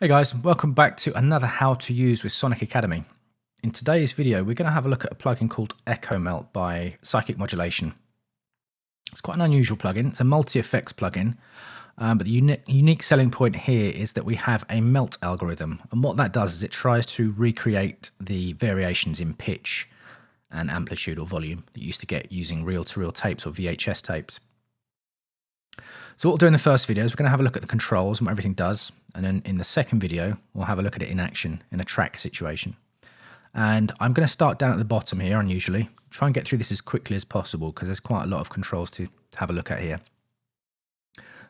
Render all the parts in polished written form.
Hey guys, welcome back to another How to Use with Sonic Academy. In today's video, we're going to have a look at a plugin called EchoMelt by Psychic Modulation. It's quite an unusual plugin. It's a multi-effects plugin, but the unique selling point here is that we have a melt algorithm. And what that does is it tries to recreate the variations in pitch and amplitude or volume that you used to get using reel-to-reel tapes or VHS tapes. So what we'll do in the first video is we're going to have a look at the controls and what everything does. And then in the second video, we'll have a look at it in action in a track situation. And I'm going to start down at the bottom here, unusually. Try and get through this as quickly as possible because there's quite a lot of controls to have a look at here.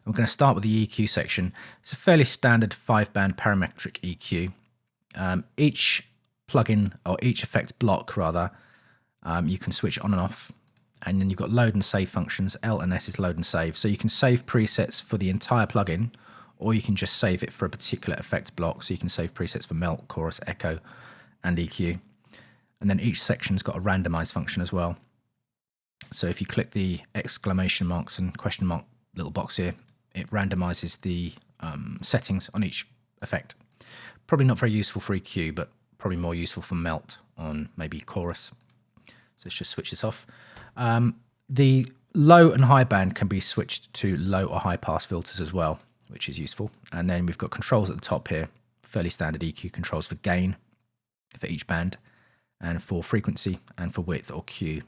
I'm going to start with the EQ section. It's a fairly standard 5-band parametric EQ. Each plugin, or each effect block rather, you can switch on and off. And then you've got load and save functions. L and S is load and save. So you can save presets for the entire plugin, or you can just save it for a particular effect block. So you can save presets for melt, chorus, echo, and EQ. And then each section's got a randomize function as well. So if you click the exclamation marks and question mark little box here, it randomizes the settings on each effect. Probably not very useful for EQ, but probably more useful for melt on maybe chorus. So let's just switch this off. The low and high band can be switched to low or high pass filters as well, which is useful. And then we've got controls at the top here, fairly standard EQ controls for gain for each band, and for frequency and for width or Q.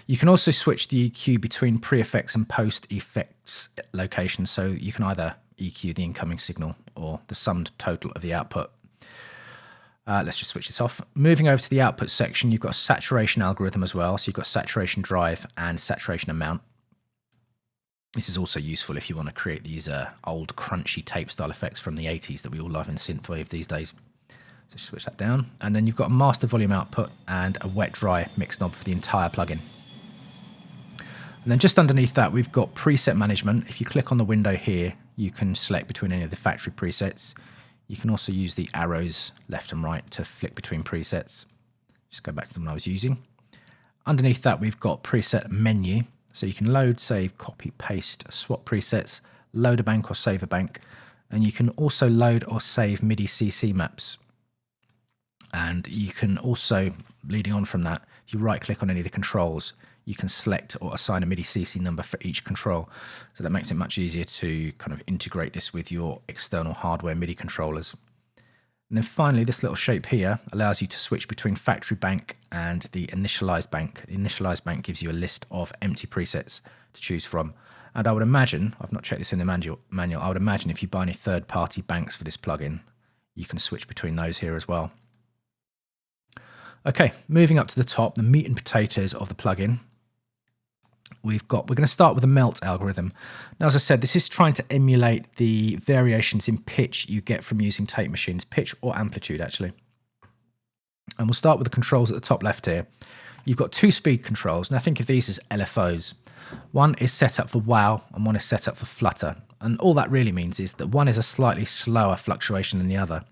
You can also switch the EQ between pre-effects and post-effects locations, so you can either EQ the incoming signal or the summed total of the output. Let's just switch this off. Moving over to the output section, you've got a saturation algorithm as well. So you've got saturation drive and saturation amount. This is also useful if you want to create these old crunchy tape style effects from the 80s that we all love in synthwave these days. So switch that down. And then you've got a master volume output and a wet dry mix knob for the entire plugin. And then just underneath that, we've got preset management. If you click on the window here, you can select between any of the factory presets. You can also use the arrows left and right to flick between presets. Just go back to the one I was using. Underneath that, we've got preset menu. So you can load, save, copy, paste, swap presets, load a bank or save a bank. And you can also load or save MIDI CC maps. And you can also, leading on from that, if you right click on any of the controls, you can select or assign a MIDI CC number for each control. So that makes it much easier to kind of integrate this with your external hardware MIDI controllers. And then finally, this little shape here allows you to switch between factory bank and the initialized bank. The initialized bank gives you a list of empty presets to choose from. And I would imagine, I've not checked this in the manual, I would imagine if you buy any third-party banks for this plugin, you can switch between those here as well. Okay, moving up to the top, the meat and potatoes of the plugin. We're going to start with a melt algorithm. Now, as I said, this is trying to emulate the variations in pitch you get from using tape machines, pitch or amplitude actually. And we'll start with the controls at the top left here. You've got two speed controls. Now think of these as LFOs. One is set up for wow and one is set up for flutter. And all that really means is that one is a slightly slower fluctuation than the other.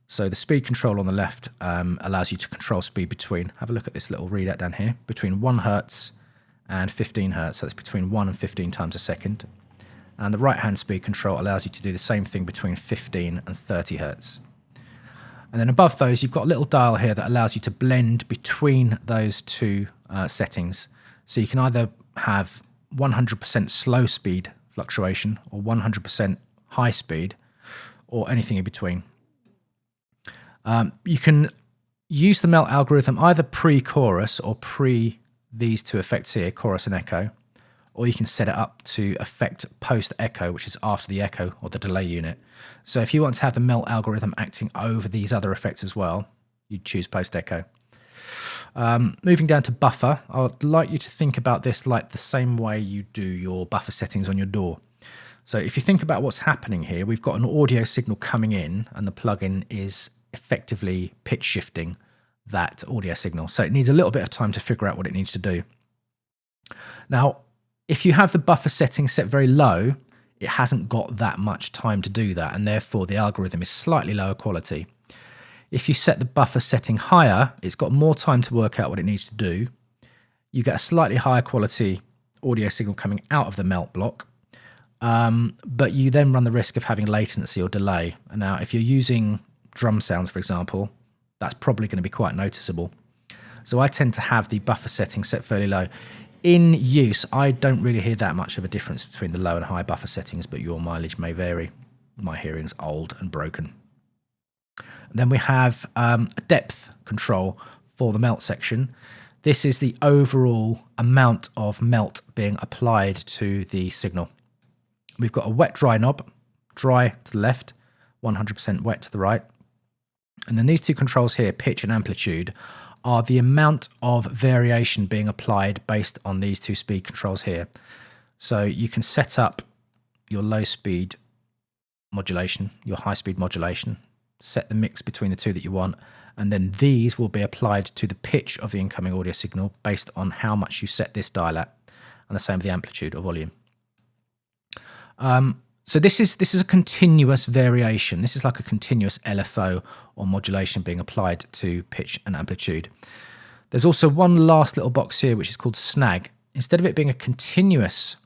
So the speed control on the left allows you to control speed between, have a look at this little readout down here, between 1 Hertz and 15 Hertz. So that's between 1 and 15 times a second. And the right hand speed control allows you to do the same thing between 15 and 30 Hertz. And then above those, you've got a little dial here that allows you to blend between those two settings. So you can either have 100% slow speed fluctuation or 100% high speed or anything in between. You can use the melt algorithm either pre-chorus or pre these two effects here, chorus and echo, or you can set it up to affect post-echo, which is after the echo or the delay unit. So if you want to have the melt algorithm acting over these other effects as well, you'd choose post-echo. Moving down to buffer, I'd like you to think about this like the same way you do your buffer settings on your DAW. So if you think about what's happening here, we've got an audio signal coming in and the plugin is effectively pitch shifting that audio signal. So it needs a little bit of time to figure out what it needs to do. Now, if you have the buffer setting set very low, it hasn't got that much time to do that, and therefore the algorithm is slightly lower quality. If you set the buffer setting higher, it's got more time to work out what it needs to do. You get a slightly higher quality audio signal coming out of the melt block, but you then run the risk of having latency or delay. And now, if you're using drum sounds, for example, that's probably going to be quite noticeable. So I tend to have the buffer setting set fairly low. In use, I don't really hear that much of a difference between the low and high buffer settings, but your mileage may vary. My hearing's old and broken. And then we have a depth control for the melt section. This is the overall amount of melt being applied to the signal. We've got a wet-dry knob, dry to the left, 100% wet to the right. And then these two controls here, pitch and amplitude, are the amount of variation being applied based on these two speed controls here. So you can set up your low speed modulation, your high speed modulation, set the mix between the two that you want, and then these will be applied to the pitch of the incoming audio signal based on how much you set this dial at, and the same with the amplitude or volume. So this is a continuous variation. This is like a continuous LFO or modulation being applied to pitch and amplitude. There's also one last little box here which is called snag. Instead of it being a continuous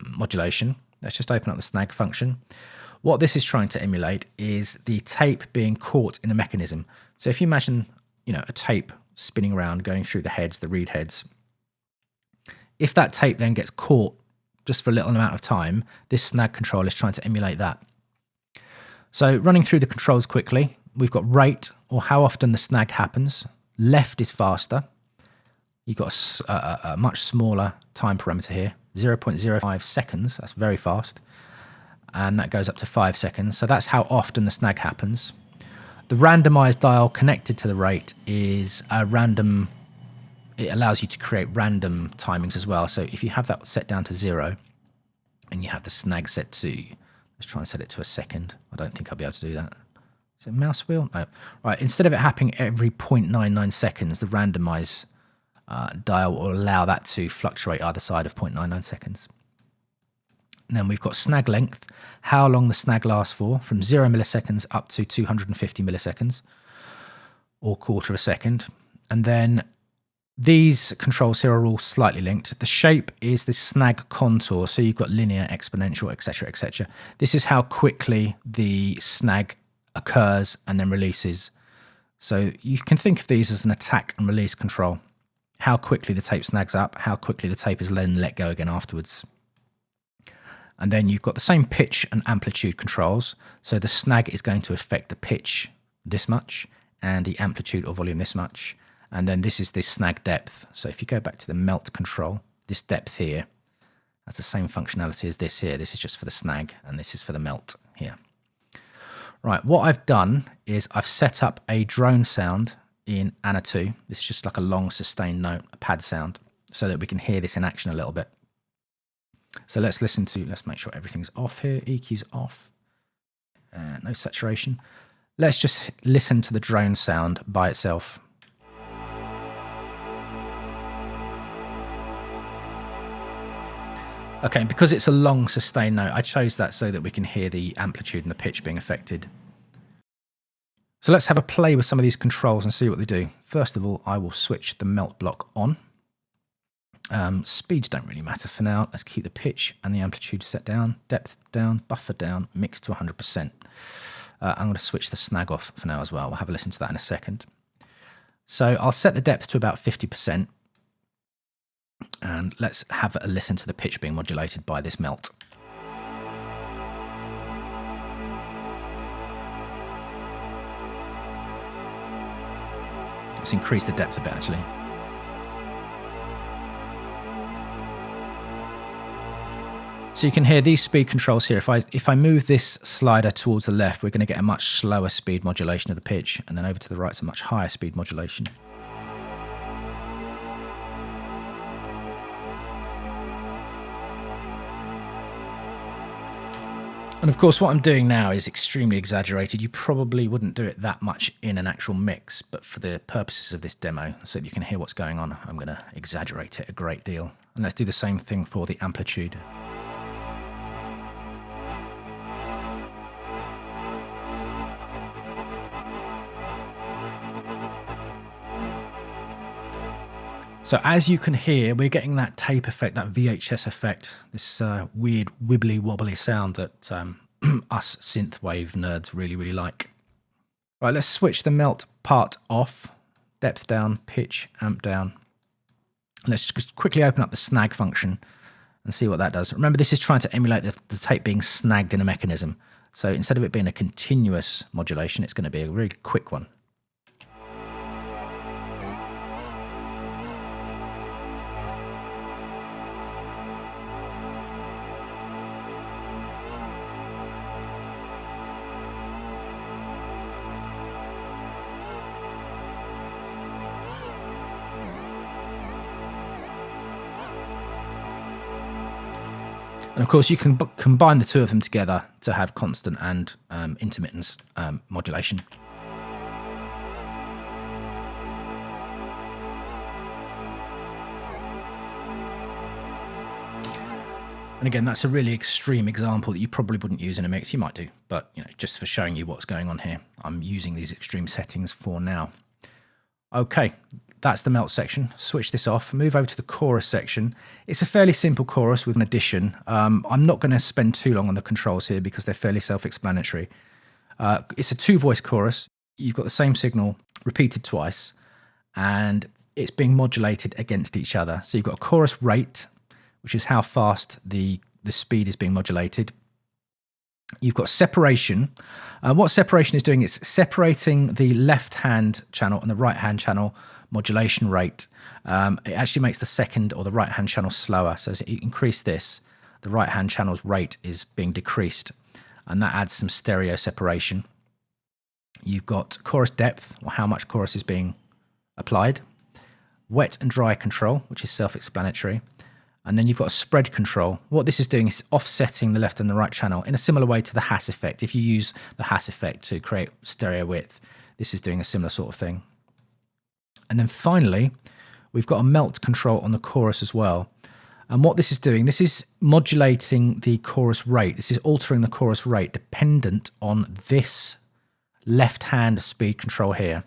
modulation, let's just open up the snag function. What this is trying to emulate is the tape being caught in a mechanism. So if you imagine, a tape spinning around, going through the heads, the reed heads, if that tape then gets caught just for a little amount of time, this snag control is trying to emulate that. So running through the controls quickly, we've got rate, or how often the snag happens. Left is faster. You've got a much smaller time parameter here, 0.05 seconds. That's very fast. And that goes up to 5 seconds. So that's how often the snag happens. The randomized dial connected to the rate is a random. It allows you to create random timings as well. So if you have that set down to 0 and you have the snag set to, let's try and set it to a second. I don't think I'll be able to do that. Is it a mouse wheel? No. Right. Instead of it happening every 0.99 seconds, the randomize dial will allow that to fluctuate either side of 0.99 seconds. And then we've got snag length, how long the snag lasts for, from 0 milliseconds up to 250 milliseconds, or quarter of a second. And then these controls here are all slightly linked. The shape is the snag contour, so you've got linear, exponential, etc., etc. This is how quickly the snag occurs and then releases. So you can think of these as an attack and release control. How quickly the tape snags up, how quickly the tape is then let go again afterwards. And then you've got the same pitch and amplitude controls. So the snag is going to affect the pitch this much and the amplitude or volume this much. And then this is the snag depth. So if you go back to the melt control, this depth here, that's the same functionality as this here. This is just for the snag and this is for the melt here. Right, what I've done is I've set up a drone sound in Anna 2. This is just like a long sustained note, a pad sound, so that we can hear this in action a little bit. So let's make sure everything's off here. EQ's off. No saturation. Let's just listen to the drone sound by itself. Okay, because it's a long sustained note, I chose that so that we can hear the amplitude and the pitch being affected. So let's have a play with some of these controls and see what they do. First of all, I will switch the melt block on. Speeds don't really matter for now. Let's keep the pitch and the amplitude set down, depth down, buffer down, mix to 100%. I'm going to switch the snag off for now as well. We'll have a listen to that in a second. So I'll set the depth to about 50%. And let's have a listen to the pitch being modulated by this melt. Let's increase the depth a bit actually. So you can hear these speed controls here. If I move this slider towards the left, we're going to get a much slower speed modulation of the pitch, and then over to the right, it's a much higher speed modulation. And of course, what I'm doing now is extremely exaggerated. You probably wouldn't do it that much in an actual mix, but for the purposes of this demo, so that you can hear what's going on, I'm going to exaggerate it a great deal. And let's do the same thing for the amplitude. So as you can hear, we're getting that tape effect, that VHS effect, this weird wibbly wobbly sound that us synthwave nerds really, really like. Right, let's switch the melt part off, depth down, pitch, amp down. Let's just quickly open up the snag function and see what that does. Remember, this is trying to emulate the tape being snagged in a mechanism. So instead of it being a continuous modulation, it's going to be a really quick one. And of course, you can combine the two of them together to have constant and intermittence modulation. And again, that's a really extreme example that you probably wouldn't use in a mix. You might do, but just for showing you what's going on here, I'm using these extreme settings for now. Okay, that's the melt section. Switch this off, move over to the chorus section. It's a fairly simple chorus with an addition. I'm not going to spend too long on the controls here because they're fairly self-explanatory. It's a two-voice chorus. You've got the same signal repeated twice, and it's being modulated against each other. So you've got a chorus rate, which is how fast the speed is being modulated. You've got separation. What separation is doing is separating the left-hand channel and the right-hand channel modulation rate. It actually makes the second or the right-hand channel slower. So as you increase this, the right-hand channel's rate is being decreased, and that adds some stereo separation. You've got chorus depth, or how much chorus is being applied. Wet and dry control, which is self-explanatory. And then you've got a spread control. What this is doing is offsetting the left and the right channel in a similar way to the Hass effect. If you use the Hass effect to create stereo width, this is doing a similar sort of thing. And then finally, we've got a melt control on the chorus as well. And what this is doing, this is modulating the chorus rate. This is altering the chorus rate dependent on this left-hand speed control here.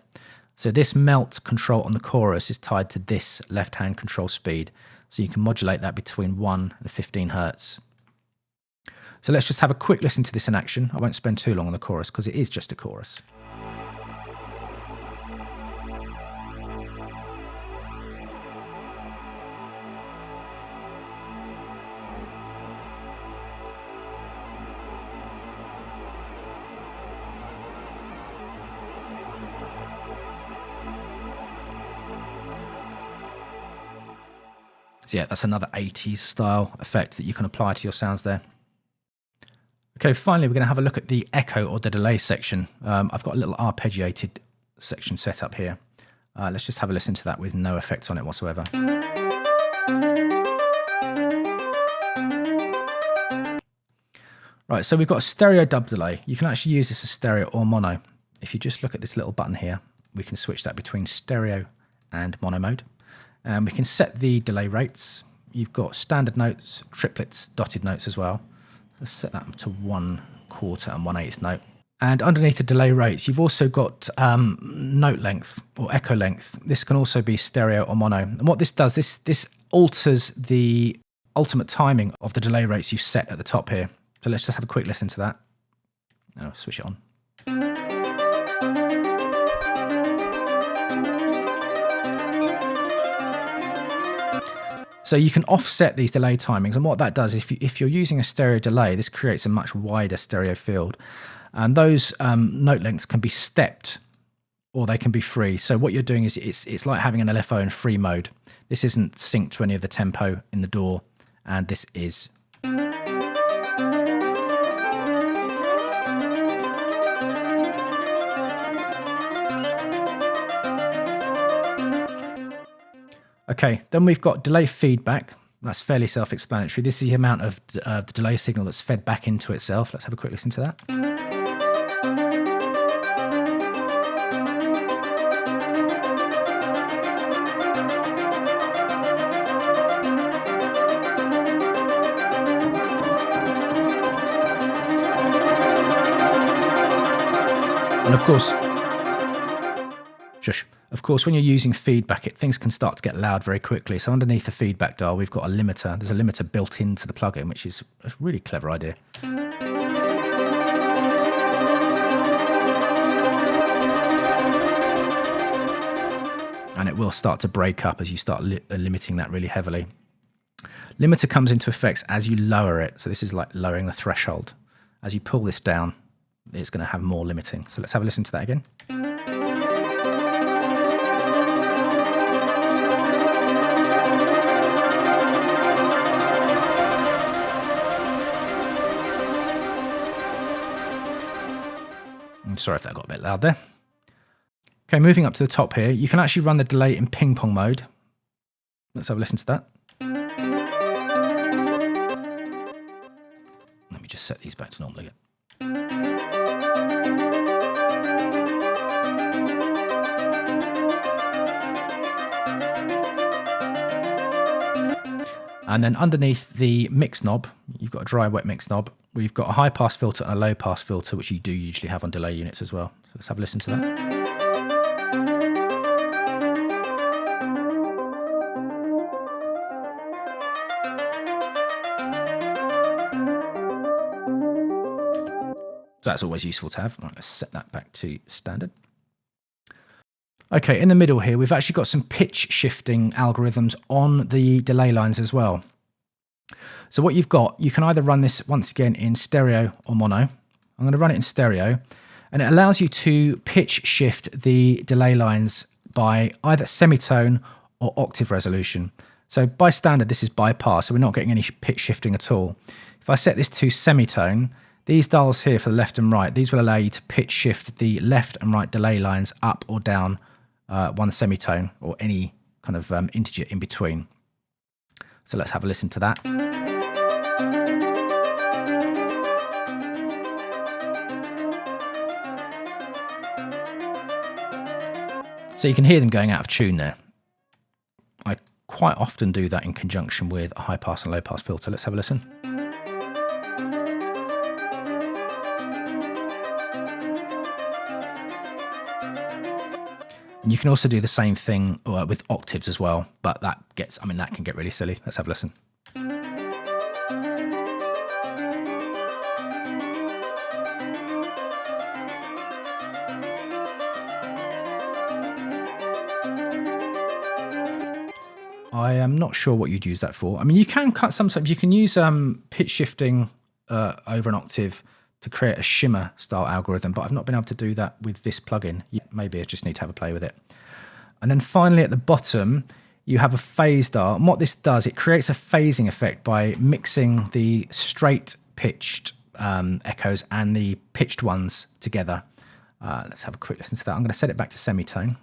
So this melt control on the chorus is tied to this left-hand control speed. So you can modulate that between 1 and 15 hertz. So let's just have a quick listen to this in action. I won't spend too long on the chorus because it is just a chorus. So yeah, that's another 80s style effect that you can apply to your sounds there. Okay, finally, we're going to have a look at the echo or the delay section. I've got a little arpeggiated section set up here. Let's just have a listen to that with no effects on it whatsoever. Right, so we've got a stereo dub delay. You can actually use this as stereo or mono. If you just look at this little button here, we can switch that between stereo and mono mode. We can set the delay rates. You've got standard notes, triplets, dotted notes as well. Let's set that to 1/4 and 1/8 note. And underneath the delay rates, you've also got note length or echo length. This can also be stereo or mono. And what this does, this alters the ultimate timing of the delay rates you've set at the top here. So let's just have a quick listen to that. I'll switch it on. So you can offset these delay timings, and what that does, if you're using a stereo delay, this creates a much wider stereo field, and those note lengths can be stepped or they can be free. So what you're doing is it's like having an LFO in free mode. This isn't synced to any of the tempo in the DAW, and this is. Okay, then we've got delay feedback. That's fairly self-explanatory. This is the amount of the delay signal that's fed back into itself. Let's have a quick listen to that. And of Of course, when you're using feedback, things can start to get loud very quickly. So underneath the feedback dial, we've got a limiter. There's a limiter built into the plugin, which is a really clever idea. And it will start to break up as you start limiting that really heavily. Limiter comes into effect as you lower it. So this is like lowering the threshold. As you pull this down, it's going to have more limiting. So let's have a listen to that again. I'm sorry if that got a bit loud there. Okay, moving up to the top here, you can actually run the delay in ping pong mode. Let's have a listen to that. Let me just set these back to normal again. And then underneath the mix knob, you've got a dry wet mix knob. We've got a high pass filter and a low pass filter, which you do usually have on delay units as well. So let's have a listen to that. So that's always useful to have. Right, let's set that back to standard. Okay, in the middle here, we've actually got some pitch shifting algorithms on the delay lines as well. So what you've got, you can either run this once again in stereo or mono. I'm going to run it in stereo, and it allows you to pitch shift the delay lines by either semitone or octave resolution. So by standard, this is bypass, so we're not getting any pitch shifting at all. If I set this to semitone, these dials here for the left and right, these will allow you to pitch shift the left and right delay lines up or down one semitone or any kind of integer in between. So let's have a listen to that. So you can hear them going out of tune there. I quite often do that in conjunction with a high pass and low pass filter. Let's have a listen. And you can also do the same thing with octaves as well, but that can get really silly. Let's have a listen. I am not sure what you'd use that for. I mean, you can sometimes you can use pitch shifting over an octave to create a shimmer style algorithm, but I've not been able to do that with this plugin yet. Maybe I just need to have a play with it. And then finally at the bottom, you have a phase dial. And what this does, it creates a phasing effect by mixing the straight pitched echoes and the pitched ones together. Let's have a quick listen to that. I'm going to set it back to semitone.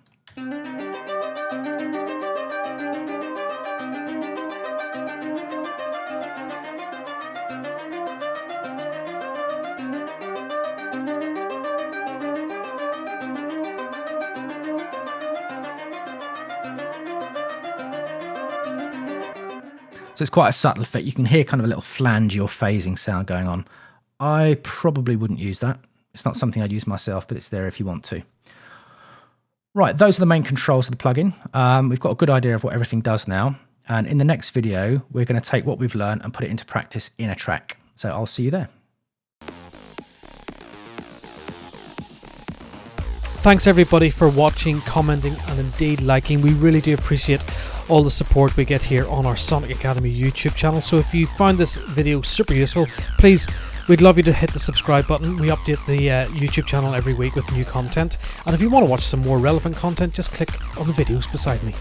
So it's quite a subtle effect. You can hear kind of a little flange or phasing sound going on. I probably wouldn't use that. It's not something I'd use myself, but it's there if you want to. Right, those are the main controls of the plugin. We've got a good idea of what everything does now. And in the next video, we're going to take what we've learned and put it into practice in a track. So I'll see you there. Thanks everybody for watching, commenting and indeed liking. We really do appreciate all the support we get here on our Sonic Academy YouTube channel. So if you found this video super useful, please, we'd love you to hit the subscribe button. We update the YouTube channel every week with new content. And if you want to watch some more relevant content, just click on the videos beside me.